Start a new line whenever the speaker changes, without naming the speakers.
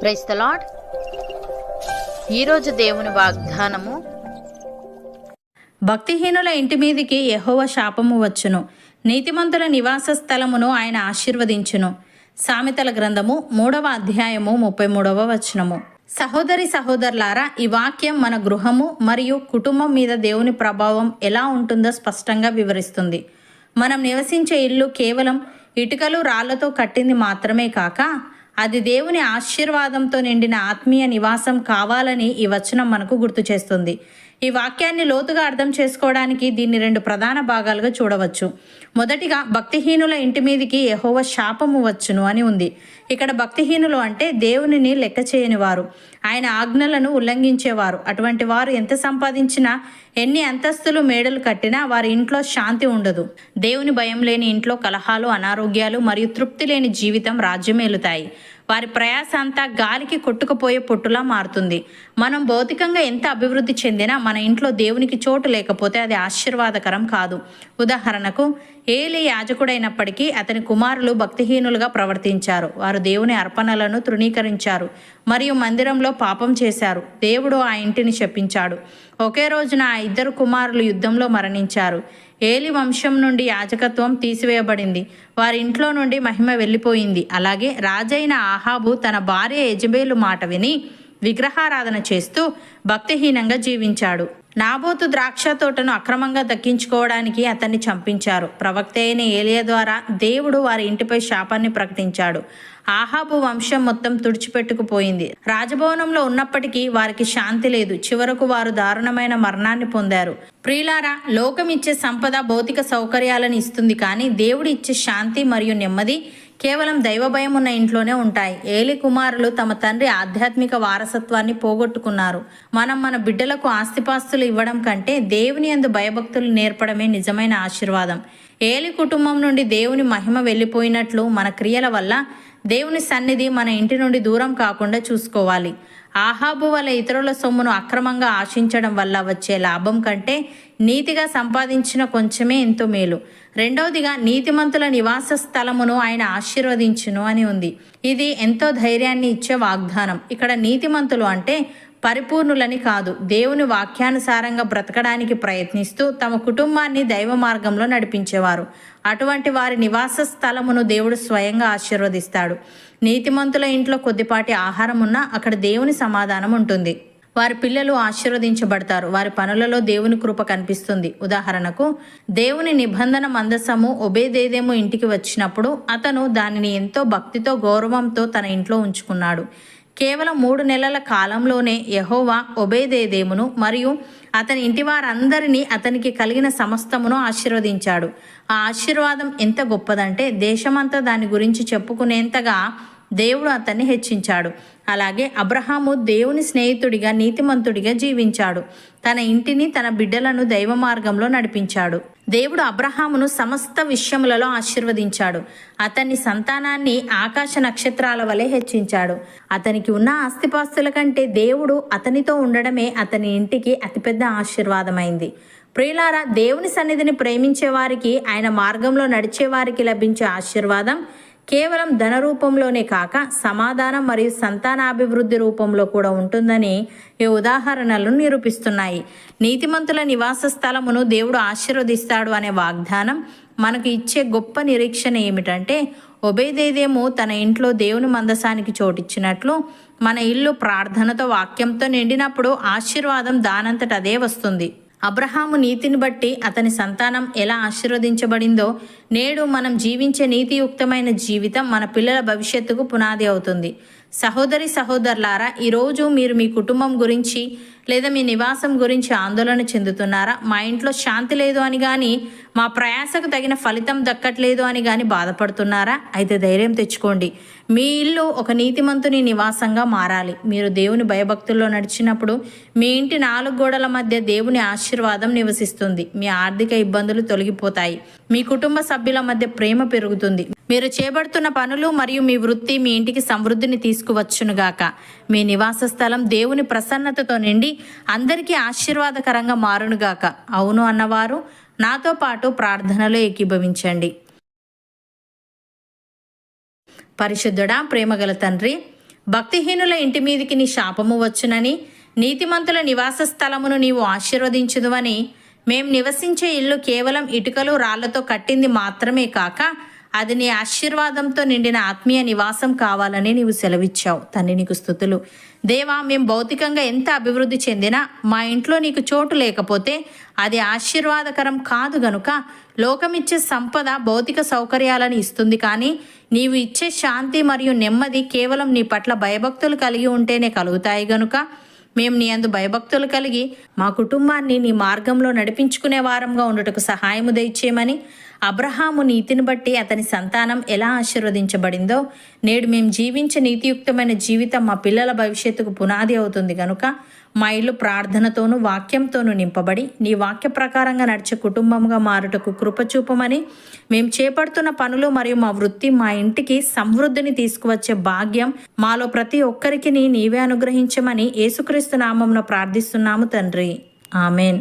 Praise the lord. ఈరోజు దేవుని వాగ్దానము,
భక్తిహీనుల ఇంటి మీదికి యెహోవా శాపము వచ్చును, నీతిమంతుల నివాస స్థలమును ఆయన ఆశీర్వదించును. సామెతల గ్రంథము 3వ అధ్యాయము 33వ వచనము. సహోదరి సహోదరులారా, ఈ వాక్యం మన గృహము మరియు కుటుంబం మీద దేవుని ప్రభావం ఎలా ఉంటుందో స్పష్టంగా వివరిస్తుంది. మనం నివసించే ఇల్లు కేవలం ఇటుకలు రాళ్లతో కట్టింది మాత్రమే కాక అది దేవుని ఆశీర్వాదంతో నిండిన ఆత్మీయ నివాసం కావాలని ఈ వచనం మనకు గుర్తు చేస్తుంది. ఈ వాక్యాన్ని లోతుగా అర్థం చేసుకోవడానికి దీన్ని 2 ప్రధాన భాగాలుగా చూడవచ్చు. మొదటిగా, భక్తిహీనుల ఇంటి మీదికి యెహోవా శాపము వచ్చును అని ఉంది. ఇక్కడ భక్తిహీనులు అంటే దేవునిని లెక్క చేయని వారు, ఆయన ఆజ్ఞలను ఉల్లంఘించేవారు. అటువంటి వారు ఎంత సంపాదించినా, ఎన్ని అంతస్తులు మేడలు కట్టినా వారి ఇంట్లో శాంతి ఉండదు. దేవుని భయం లేని ఇంట్లో కలహాలు, అనారోగ్యాలు మరియు తృప్తి లేని జీవితం రాజ్యమేలుతాయి. వారి ప్రయాస అంతా గాలికి కొట్టుకుపోయే పొట్టులా మారుతుంది. మనం భౌతికంగా ఎంత అభివృద్ధి చెందినా మన ఇంట్లో దేవునికి చోటు లేకపోతే అది ఆశీర్వాదకరం కాదు. ఉదాహరణకు, ఏలీ యాజకుడైనప్పటికీ అతని కుమారులు భక్తిహీనులుగా ప్రవర్తించారు. వారు దేవుని అర్పణలను తృణీకరించారు మరియు మందిరంలో పాపం చేశారు. దేవుడు ఆ ఇంటిని శపించాడు. ఒకే రోజున ఆ 2 కుమారులు యుద్ధంలో మరణించారు. ఏలి వంశం నుండి యాజకత్వం తీసివేయబడింది. వారి ఇంట్లో నుండి మహిమ వెళ్ళిపోయింది. అలాగే రాజైన ఆహాబు తన భార్య యెజెబెలు మాట విని విగ్రహారాధన చేస్తూ భక్తిహీనంగా జీవించాడు. నాబోతు ద్రాక్ష తోటను అక్రమంగా దక్కించుకోవడానికి అతన్ని చంపించారు. ప్రవక్త అయిన ఏలియా ద్వారా దేవుడు వారి ఇంటిపై శాపాన్ని ప్రకటించాడు. ఆహాబు వంశం మొత్తం తుడిచిపెట్టుకుపోయింది. రాజభవనంలో ఉన్నప్పటికీ వారికి శాంతి లేదు. చివరకు వారు దారుణమైన మరణాన్ని పొందారు. ప్రియులారా, లోకం ఇచ్చే సంపద భౌతిక సౌకర్యాలను ఇస్తుంది, కానీ దేవుడు ఇచ్చే శాంతి మరియు నెమ్మది కేవలం దైవ భయం ఉన్న ఇంట్లోనే ఉంటాయి. ఏలి కుమారులు తమ తండ్రి ఆధ్యాత్మిక వారసత్వాన్ని పోగొట్టుకున్నారు. మనం మన బిడ్డలకు ఆస్తిపాస్తులు ఇవ్వడం కంటే దేవుని యందు భయభక్తులు నేర్పడమే నిజమైన ఆశీర్వాదం. ఏలి కుటుంబం నుండి దేవుని మహిమ వెళ్ళిపోయినట్లు మన క్రియల వల్ల దేవుని సన్నిధి మన ఇంటి నుండి దూరం కాకుండా చూసుకోవాలి. ఆహాబు వల్ల ఇతరుల సొమ్మును అక్రమంగా ఆశించడం వల్ల వచ్చే లాభం కంటే నీతిగా సంపాదించిన కొంచెమే ఎంతో మేలు. రెండవదిగా, నీతిమంతుల నివాస స్థలమును ఆయన ఆశీర్వదించును అని ఉంది. ఇది ఎంతో ధైర్యాన్ని ఇచ్చే వాగ్దానం. ఇక్కడ నీతిమంతులు అంటే పరిపూర్ణులని కాదు, దేవుని వాక్యానుసారంగా బ్రతకడానికి ప్రయత్నిస్తూ తమ కుటుంబాన్ని దైవ మార్గంలో నడిపించేవారు. అటువంటి వారి నివాస స్థలమును దేవుడు స్వయంగా ఆశీర్వదిస్తాడు. నీతిమంతుల ఇంట్లో కొద్దిపాటి ఆహారం ఉన్నా అక్కడ దేవుని సమాధానం ఉంటుంది. వారి పిల్లలు ఆశీర్వదించబడతారు. వారి పనులలో దేవుని కృప కనిపిస్తుంది. ఉదాహరణకు, దేవుని నిబంధన మందసము ఒబేదేదెము ఇంటికి వచ్చినప్పుడు అతను దానిని ఎంతో భక్తితో గౌరవంతో తన ఇంట్లో ఉంచుకున్నాడు. కేవలం 3 నెలల కాలంలోనే యెహోవా ఒబేదేదెమును మరియు అతని ఇంటి వారందరినీ, అతనికి కలిగిన సమస్తమును ఆశీర్వదించాడు. ఆ ఆశీర్వాదం ఎంత గొప్పదంటే దేశమంతా దాని గురించి చెప్పుకునేంతగా దేవుడు అతన్ని హెచ్చించాడు. అలాగే అబ్రహాము దేవుని స్నేహితుడిగా, నీతిమంతుడిగా జీవించాడు. తన ఇంటిని, తన బిడ్డలను దైవ మార్గంలో నడిపించాడు. దేవుడు అబ్రహామును సమస్త విషయములలో ఆశీర్వదించాడు. అతని సంతానాన్ని ఆకాశ నక్షత్రాల వలె హెచ్చించాడు. అతనికి ఉన్న ఆస్తిపాస్తుల కంటే దేవుడు అతనితో ఉండడమే అతని ఇంటికి అతిపెద్ద ఆశీర్వాదమైంది. ప్రియులారా, దేవుని సన్నిధిని ప్రేమించే వారికి, ఆయన మార్గంలో నడిచే వారికి లభించే ఆశీర్వాదం కేవలం ధన రూపంలోనే కాక సమాధానం మరియు సంతానాభివృద్ధి రూపంలో కూడా ఉంటుందని ఈ ఉదాహరణలు నిరూపిస్తున్నాయి. నీతిమంతుల నివాస స్థలమును దేవుడు ఆశీర్వదిస్తాడు అనే వాగ్దానం మనకు ఇచ్చే గొప్ప నిరీక్షణ ఏమిటంటే, ఒబేదేదెము తన ఇంట్లో దేవుని మందసానికి చోటిచ్చినట్లు మన ఇల్లు ప్రార్థనతో, వాక్యంతో నిండినప్పుడు ఆశీర్వాదం దానంతట అదే వస్తుంది. అబ్రహాము నీతిని బట్టి అతని సంతానం ఎలా ఆశీర్వదించబడిందో, నేడు మనం జీవించే నీతియుక్తమైన జీవితం మన పిల్లల భవిష్యత్తుకు పునాది అవుతుంది. సహోదరి సహోదరులారా, ఈరోజు మీరు మీ కుటుంబం గురించి లేదా మీ నివాసం గురించి ఆందోళన చెందుతున్నారా? మా ఇంట్లో శాంతి లేదు అని కానీ, మా ప్రయాసకు తగిన ఫలితం దక్కట్లేదు అని కానీ బాధపడుతున్నారా? అయితే ధైర్యం తెచ్చుకోండి. మీ ఇల్లు ఒక నీతిమంతుని నివాసంగా మారాలి. మీరు దేవుని భయభక్తుల్లో నడిచినప్పుడు మీ ఇంటి 4 గోడల మధ్య దేవుని ఆశీర్వాదం నివసిస్తుంది. మీ ఆర్థిక ఇబ్బందులు తొలగిపోతాయి. మీ కుటుంబ సభ్యుల మధ్య ప్రేమ పెరుగుతుంది. మీరు చేపడుతున్న పనులు మరియు మీ వృత్తి మీ ఇంటికి సమృద్ధిని తీసుకువచ్చునుగాక. మీ నివాస స్థలం దేవుని ప్రసన్నతతో నిండి అందరికీ ఆశీర్వాదకరంగా మారునుగాక. అవును అన్నవారు నాతో పాటు ప్రార్థనలో ఏకీభవించండి. పరిశుద్ధుడా, ప్రేమగల తండ్రి, భక్తిహీనుల ఇంటి మీదికి నీ శాపము వచ్చునని, నీతిమంతుల నివాస స్థలమును నీవు ఆశీర్వదించుదువని. మేం నివసించే ఇల్లు కేవలం ఇటుకలు రాళ్లతో కట్టింది మాత్రమే కాక అది నీ ఆశీర్వాదంతో నిండిన ఆత్మీయ నివాసం కావాలని నీవు సెలవిచ్చావు. తండ్రి నీకు స్తుతులు. దేవా, మేము భౌతికంగా ఎంత అభివృద్ధి చెందినా మా ఇంట్లో నీకు చోటు లేకపోతే అది ఆశీర్వాదకరం కాదు గనుక లోకమిచ్చే సంపద భౌతిక సౌకర్యాలను ఇస్తుంది, కానీ నీవు ఇచ్చే శాంతి మరియు నెమ్మది కేవలం నీ పట్ల భయభక్తులు కలిగి ఉంటేనే కలుగుతాయి గనుక మేము నీ యందు భయభక్తులు కలిగి మా కుటుంబాన్ని నీ మార్గంలో నడిపించుకునే వారంగా ఉండుటకు సహాయము దయచేయమని. అబ్రహాము నీతిని బట్టి అతని సంతానం ఎలా ఆశీర్వదించబడిందో నేడు మేము జీవించే నీతియుక్తమైన జీవితం మా పిల్లల భవిష్యత్తుకు పునాది అవుతుంది గనుక మా ఇల్లు ప్రార్థనతోనూ వాక్యంతోనూ నింపబడి నీ వాక్య ప్రకారంగా నడిచే కుటుంబంగా మారుటకు కృపచూపమని. మేము చేపడుతున్న పనులు మరియు మా వృత్తి మా ఇంటికి సమృద్ధిని తీసుకువచ్చే భాగ్యం మాలో ప్రతి ఒక్కరికి నీవే అనుగ్రహించమని యేసుక్రీస్తు నామమున ప్రార్థిస్తున్నాము తండ్రి. ఆమెన్.